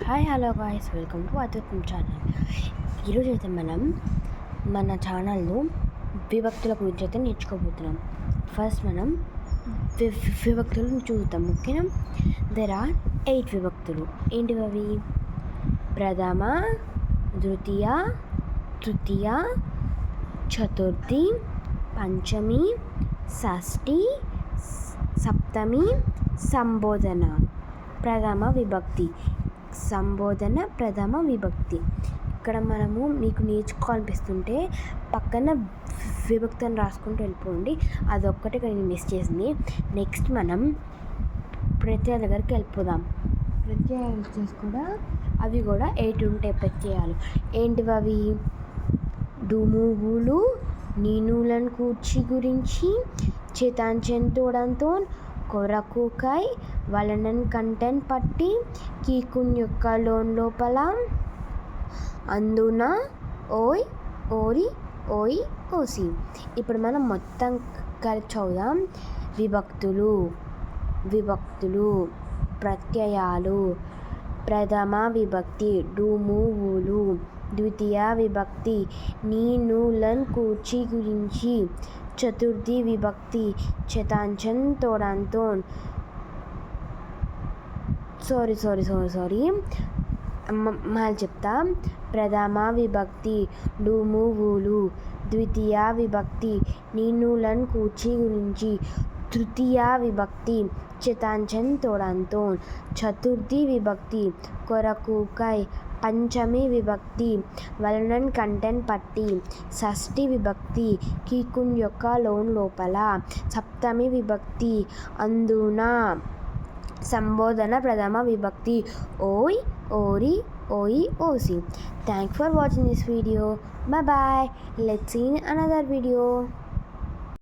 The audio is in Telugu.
Hi hello guys, welcome to అద్భుతం ఛానల్. ఈరోజు అయితే మనం మన ఛానల్లో విభక్తుల గురించి అయితే నేర్చుకోబోతున్నాం. ఫస్ట్ మనం విభక్తులను చూద్దాం. ఓకేనా? దెర్ ఆర్ 8 విభక్తులు. ఏంటివి అవి? ప్రథమ, ద్వితీయ, తృతీయ, చతుర్థి, పంచమి, షష్ఠి, సప్తమి, సంబోధన. ప్రథమ విభక్తి, సంబోధన, ప్రథమ విభక్తి. ఇక్కడ మనము మీకు నేర్చుకోవాలనిపిస్తుంటే పక్కన విభక్తిని రాసుకుంటూ వెళ్ళిపోండి. అదొక్కటి నేను మిస్ చేసింది. నెక్స్ట్ మనం ప్రత్యయాల దగ్గరికి వెళ్ళిపోదాం. ప్రత్యయాలు కూడా అవి కూడా 8 ఉంటాయి ప్రత్యయాలు. ఏంటివి అవి? డుమువులు, నీనులను కూర్చి గురించి, చేతాంచెంతోడంతో, కొరకుకై, వలనన్ కంటెన్ పట్టి, కీకున్ యొక్క లోన్ లోపల, అందున, ఓయ్, ఓరి, ఓయి, ఓసి. ఇప్పుడు మనం మొత్తం కలిసి చదువుదాం. విభక్తులు ప్రత్యయాలు. ప్రథమ విభక్తి డుమువులు, ద్వితీయ విభక్తి నీనులను కూర్చి గురించి, చతుర్థి విభక్తి చేతాంచెన్ తోడంతో, మళ్ళీ చెప్తా. ప్రథమ విభక్తి డుమువులు, ద్వితీయ విభక్తి నీనులను కూర్చి గురించి, తృతీయ విభక్తి చేతాంచెన్ తోడంతో, చతుర్థి విభక్తి కొరకుకై, పంచమి విభక్తి వలనన్ కంటెన్ పట్టి, షష్ఠి విభక్తి కీకున్ యొక్క లోన్ లోపల, సప్తమి విభక్తి అందున, సంబోధన ప్రథమ విభక్తి ఓయ్, ఓరి, ఓయి, OC. Thanks for watching this video. Bye bye. Let's see in another video.